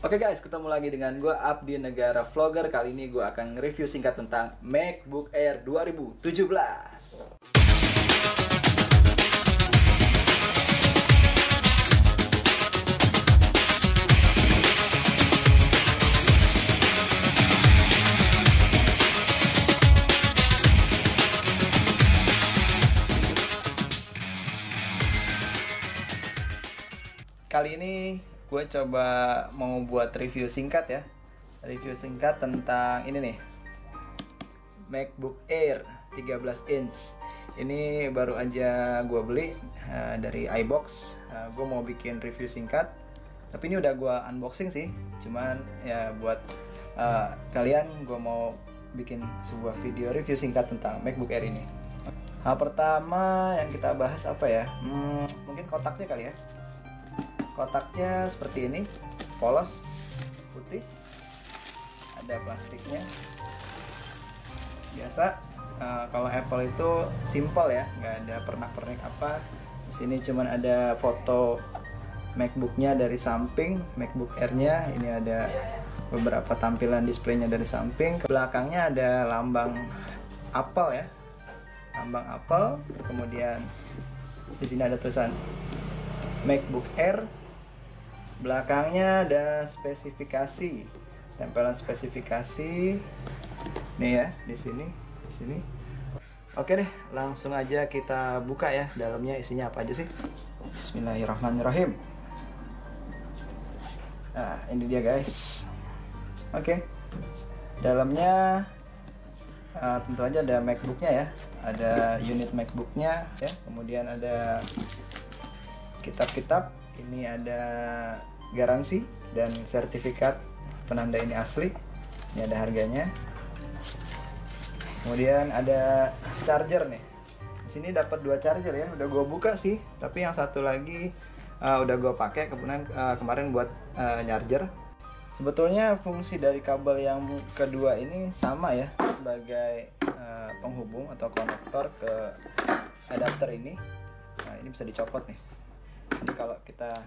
Oke guys, ketemu lagi dengan gue Abdi Negara Vlogger. Kali ini gue akan nge-review singkat tentang MacBook Air 2017. Kali ini gue coba mau buat review singkat ya. Review singkat tentang ini nih, MacBook Air 13 inch. Ini baru aja gue beli dari iBox. Gue mau bikin review singkat, tapi ini udah gue unboxing sih. Cuman ya buat kalian, gue mau bikin sebuah video review singkat tentang MacBook Air ini. Hal pertama yang kita bahas apa ya? Mungkin kotaknya kali ya. Kotaknya seperti ini, polos, putih, ada plastiknya. Biasa, kalau Apple itu simple ya, nggak ada pernak-pernik apa. Di sini cuman ada foto MacBooknya dari samping, MacBook Air-nya. Ini ada beberapa tampilan displaynya dari samping. Ke belakangnya ada lambang Apple ya, lambang Apple. Kemudian di sini ada tulisan MacBook Air. Belakangnya ada spesifikasi, tempelan spesifikasi nih ya, di sini. Oke deh, langsung aja kita buka ya, dalamnya isinya apa aja sih. Bismillahirrahmanirrahim. Nah, ini dia guys. Oke, dalamnya tentu aja ada MacBooknya ya, ada unit MacBooknya ya, kemudian ada kitab-kitab. Ini ada garansi dan sertifikat penanda ini asli. Ini ada harganya. Kemudian ada charger nih. Di sini dapat 2 charger ya. Udah gue buka sih, tapi yang satu lagi udah gue pakai kemarin buat charger. Sebetulnya fungsi dari kabel yang kedua ini sama ya, sebagai penghubung atau konektor ke adapter ini. Nah, ini bisa dicopot nih. Jadi kalau kita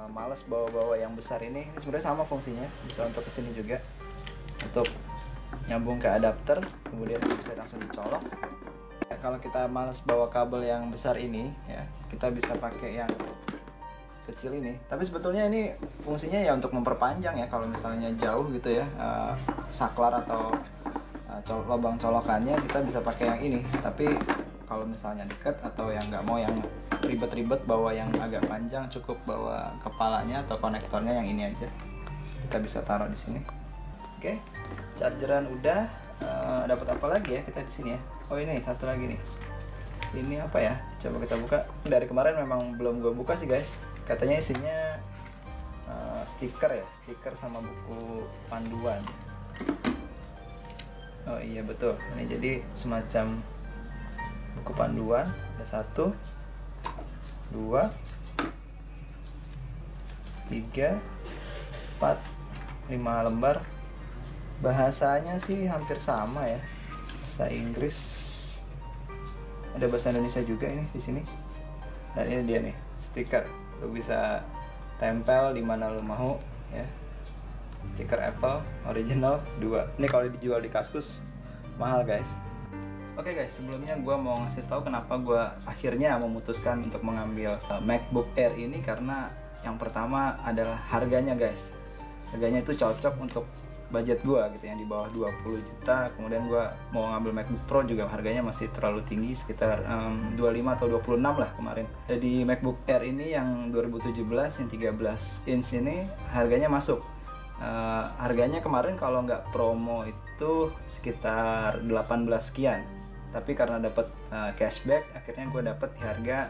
males bawa-bawa yang besar ini sebenarnya sama fungsinya, bisa untuk kesini juga, untuk nyambung ke adapter, kemudian bisa langsung dicolok. Ya, kalau kita males bawa kabel yang besar ini ya, kita bisa pakai yang kecil ini. Tapi sebetulnya ini fungsinya ya untuk memperpanjang ya, kalau misalnya jauh gitu ya, saklar atau lubang colokannya kita bisa pakai yang ini. Tapi kalau misalnya dekat atau yang nggak mau yang ribet-ribet bawa yang agak panjang, cukup bawa kepalanya atau konektornya yang ini aja. Kita bisa taruh di sini. Oke, chargeran udah. Dapat apa lagi ya kita di sini ya? Oh, ini satu lagi nih. Ini apa ya? Coba kita buka. Dari kemarin memang belum gue buka sih guys. Katanya isinya stiker ya, stiker sama buku panduan. Oh iya betul. Ini jadi semacam buku panduan. Ada 1, 2, 3, 4, 5 lembar. Bahasanya sih hampir sama ya, bahasa Inggris. Ada bahasa Indonesia juga ini di sini. Dan ini dia nih, stiker. Lu bisa tempel di mana lu mau ya. Stiker Apple original 2. Ini kalau dijual di Kaskus mahal guys. Oke guys, sebelumnya gue mau ngasih tahu kenapa gue akhirnya memutuskan untuk mengambil MacBook Air ini. Karena yang pertama adalah harganya guys. Harganya itu cocok untuk budget gue gitu, yang di bawah 20 juta. Kemudian gue mau ngambil MacBook Pro juga harganya masih terlalu tinggi, sekitar 25 atau 26 lah kemarin. Jadi MacBook Air ini yang 2017, yang 13 inch ini harganya masuk. Harganya kemarin kalau nggak promo itu sekitar 18 sekian. Tapi karena dapat cashback, akhirnya gue dapat di harga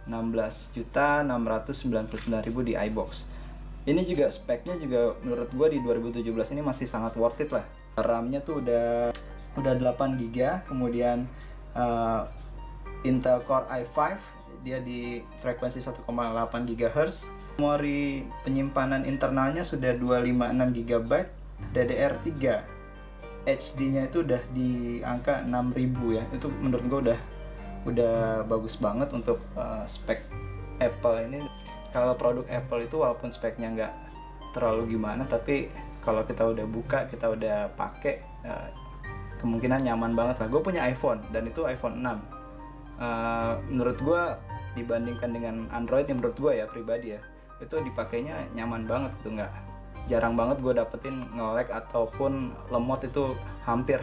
16.699.000 di iBox. Ini juga speknya juga menurut gue di 2017 ini masih sangat worth it lah. RAM-nya tuh udah 8GB, kemudian Intel Core i5, dia di frekuensi 1,8 GHz. Memori penyimpanan internalnya sudah 256GB, DDR3. HD-nya itu udah di angka 6000 ya. Itu menurut gue udah bagus banget untuk spek Apple ini. Kalau produk Apple itu walaupun speknya nggak terlalu gimana, tapi kalau kita udah buka, kita udah pakai, kemungkinan nyaman banget lah. Gue punya iPhone dan itu iPhone 6. Menurut gue dibandingkan dengan Android, yang menurut gue ya pribadi ya, itu dipakainya nyaman banget tuh, nggak jarang banget gue dapetin nge-lag ataupun lemot, itu hampir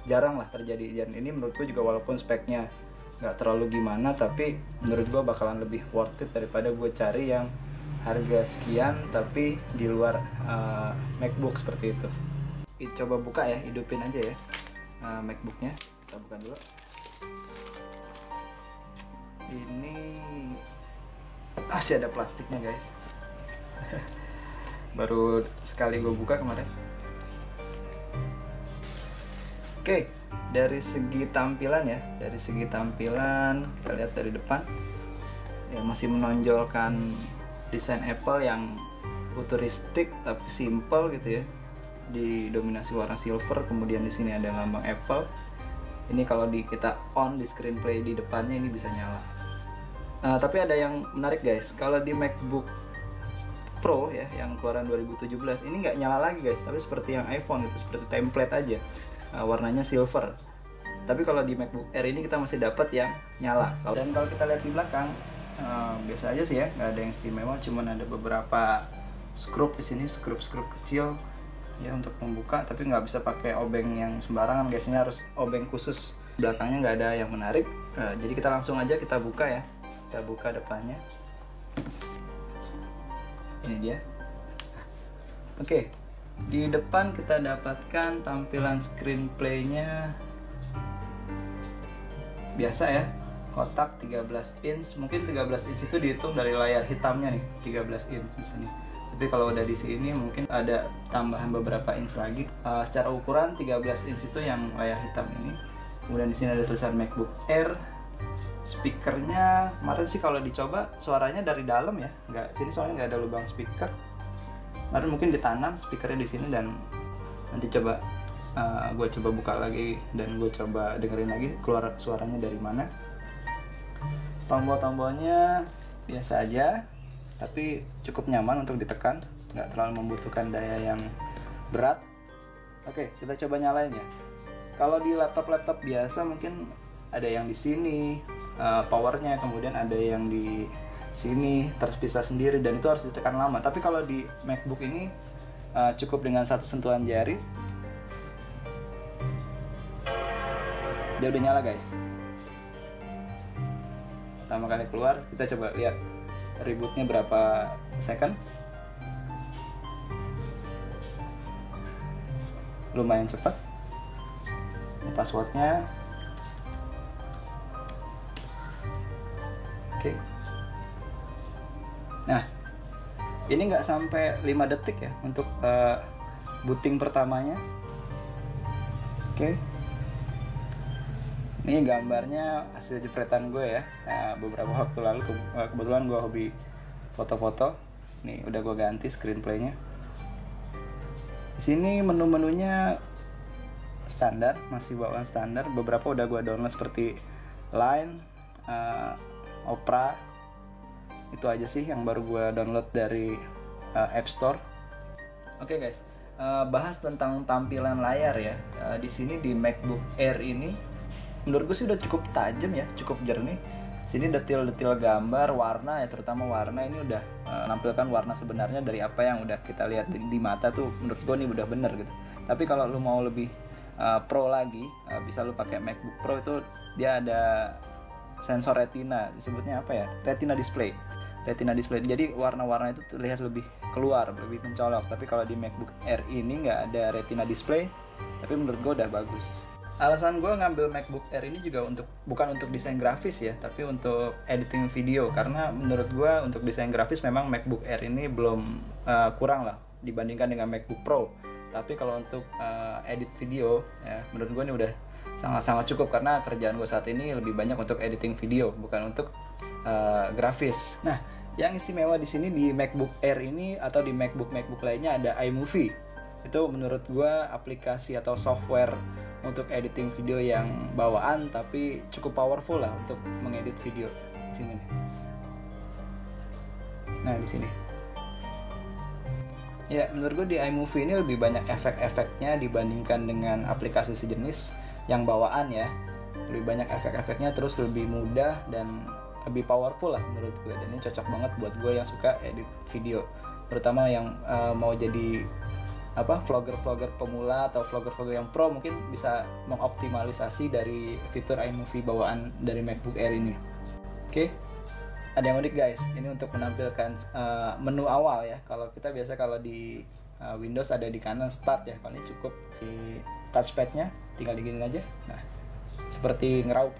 jarang lah terjadi. Dan ini menurut gue juga walaupun speknya nggak terlalu gimana, tapi menurut gue bakalan lebih worth it daripada gue cari yang harga sekian tapi di luar MacBook seperti itu. Coba buka ya, hidupin aja ya MacBooknya. Kita buka dulu. Ini masih ada plastiknya guys. Baru sekali gue buka kemarin. Oke, dari segi tampilan ya, kita lihat dari depan ya, masih menonjolkan desain Apple yang futuristik tapi simple gitu ya, didominasi warna silver. Kemudian di sini ada lambang Apple. Ini kalau kita on di screen play di depannya ini bisa nyala. Tapi ada yang menarik guys, kalau di MacBook Pro ya yang keluaran 2017 ini nggak nyala lagi guys, tapi seperti yang iPhone itu seperti template aja, warnanya silver. Tapi kalau di MacBook Air ini kita masih dapat yang nyala. Dan kalau kita lihat di belakang, biasa aja sih ya, nggak ada yang istimewa, cuman ada beberapa skrup di sini, skrup kecil ya untuk membuka, tapi nggak bisa pakai obeng yang sembarangan, biasanya harus obeng khusus. Belakangnya nggak ada yang menarik, jadi kita langsung aja kita buka ya. Kita buka depannya. Ini dia. Oke, di depan kita dapatkan tampilan screen play-nya biasa ya, kotak 13 inch. Mungkin 13 inch itu dihitung dari layar hitamnya nih, 13 inch di sini. Tapi kalau udah di sini mungkin ada tambahan beberapa inch lagi. Secara ukuran 13 inch itu yang layar hitam ini. Kemudian di sini ada tulisan MacBook Air. Speakernya kemarin sih kalau dicoba suaranya dari dalam ya, nggak sini soalnya nggak ada lubang speaker. Kemarin mungkin ditanam speakernya di sini, dan nanti coba gue coba buka lagi dan gue coba dengerin lagi keluar suaranya dari mana. Tombol-tombolnya biasa aja, tapi cukup nyaman untuk ditekan, nggak terlalu membutuhkan daya yang berat. Oke, kita coba nyalain ya. Kalau di laptop biasa mungkin ada yang di sini powernya, kemudian ada yang di sini terpisah sendiri, dan itu harus ditekan lama. Tapi kalau di MacBook ini cukup dengan satu sentuhan jari dia udah nyala guys. Pertama kali keluar, kita coba lihat rebootnya berapa second. Lumayan cepat. Ini passwordnya. Oke. Nah, ini nggak sampai 5 detik ya untuk booting pertamanya. Oke. Ini gambarnya hasil jepretan gue ya. Beberapa waktu lalu kebetulan gue hobi foto-foto. Nih udah gue ganti screen play-nya. Di sini menu-menunya standar, masih bawaan standar. Beberapa udah gue download seperti Line, Opera. Itu aja sih yang baru gue download dari App Store. Oke guys, bahas tentang tampilan layar ya. Di sini di MacBook Air ini menurut gue sih udah cukup tajam ya, cukup jernih. Sini detail-detail gambar, warna ya, terutama warna ini udah menampilkan warna sebenarnya dari apa yang udah kita lihat di mata tuh. Menurut gue ini udah bener gitu. Tapi kalau lu mau lebih pro lagi, bisa lu pakai MacBook Pro. Itu dia ada sensor retina, disebutnya apa ya, retina display. Jadi warna-warna itu terlihat lebih keluar, lebih mencolok. Tapi kalau di MacBook Air ini nggak ada retina display, tapi menurut gue udah bagus. Alasan gue ngambil MacBook Air ini juga bukan untuk desain grafis ya, tapi untuk editing video. Karena menurut gue untuk desain grafis memang MacBook Air ini belum kurang lah dibandingkan dengan MacBook Pro. Tapi kalau untuk edit video ya, menurut gue ini udah sangat-sangat cukup, karena kerjaan gue saat ini lebih banyak untuk editing video, bukan untuk grafis. Nah, yang istimewa di sini di MacBook Air ini atau di MacBook lainnya ada iMovie. Itu menurut gue aplikasi atau software untuk editing video yang bawaan, tapi cukup powerful lah untuk mengedit video. Sini nih. Nah di sini. Ya menurut gue di iMovie ini lebih banyak efek-efeknya dibandingkan dengan aplikasi sejenis yang bawaan ya. Lebih banyak efek-efeknya, terus lebih mudah dan lebih powerful lah menurut gue. Dan ini cocok banget buat gue yang suka edit video, terutama yang mau jadi vlogger-vlogger pemula atau vlogger-vlogger yang pro, mungkin bisa mengoptimalisasi dari fitur iMovie bawaan dari MacBook Air ini. Oke. Ada yang unik guys, ini untuk menampilkan menu awal ya. Kalau kita biasa kalau di Windows ada di kanan Start ya, paling cukup di touchpadnya tinggal diginin aja. Nah, seperti ngeraup.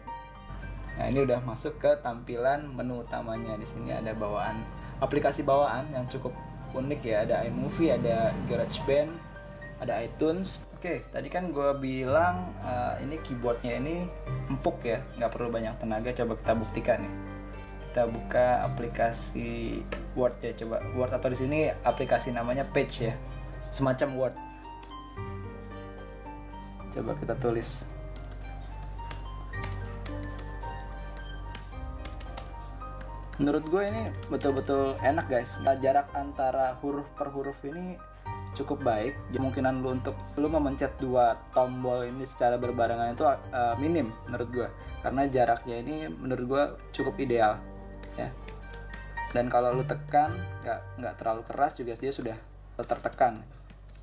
Nah, ini udah masuk ke tampilan menu utamanya. Di sini ada bawaan aplikasi bawaan yang cukup unik ya. Ada iMovie, ada GarageBand, ada iTunes. Oke, tadi kan gue bilang ini keyboardnya ini empuk ya, nggak perlu banyak tenaga. Coba kita buktikan nih. Kita buka aplikasi Word ya, coba Word, atau di sini aplikasi namanya Page ya, semacam Word. Coba kita tulis. Menurut gue ini betul-betul enak guys. Jarak antara huruf per huruf ini cukup baik. Kemungkinan lu memencet dua tombol ini secara berbarengan itu minim menurut gue, karena jaraknya ini menurut gue cukup ideal ya. Dan kalau lu tekan nggak terlalu keras juga, dia sudah tertekan.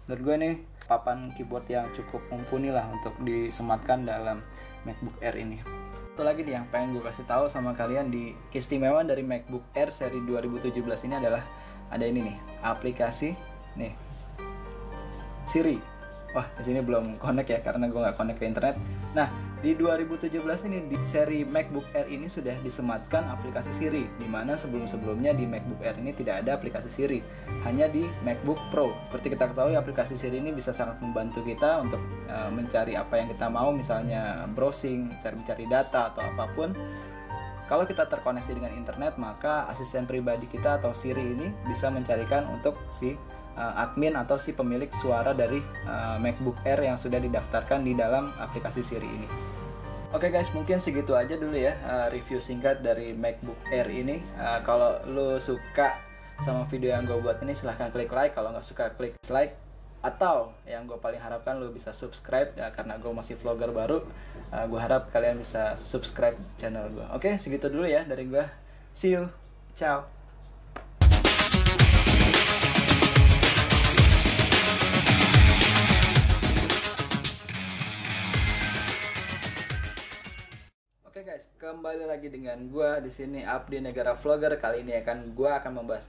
Menurut gue nih papan keyboard yang cukup mumpuni lah untuk disematkan dalam MacBook Air ini. Satu lagi nih yang pengen gue kasih tahu sama kalian, di keistimewaan dari MacBook Air seri 2017 ini adalah ada ini nih, aplikasi nih Siri. Wah, di sini belum connect ya karena gue nggak connect ke internet. Nah, di 2017 ini di seri MacBook Air ini sudah disematkan aplikasi Siri, dimana sebelum-sebelumnya di MacBook Air ini tidak ada aplikasi Siri, hanya di MacBook Pro. Seperti kita ketahui, aplikasi Siri ini bisa sangat membantu kita untuk mencari apa yang kita mau, misalnya browsing, mencari data atau apapun. Kalau kita terkoneksi dengan internet, maka asisten pribadi kita atau Siri ini bisa mencarikan untuk si admin atau si pemilik suara dari MacBook Air yang sudah didaftarkan di dalam aplikasi Siri ini. Oke guys, mungkin segitu aja dulu ya review singkat dari MacBook Air ini. Kalau lo suka sama video yang gue buat ini, silahkan klik like. Kalau nggak suka, klik dislike. Atau yang gue paling harapkan lo bisa subscribe ya, karena gue masih vlogger baru. Gue harap kalian bisa subscribe channel gue. Oke, segitu dulu ya dari gue. See you, ciao. Oke guys, kembali lagi dengan gue di sini Abdi Negara Vlogger. Kali ini gue akan membahas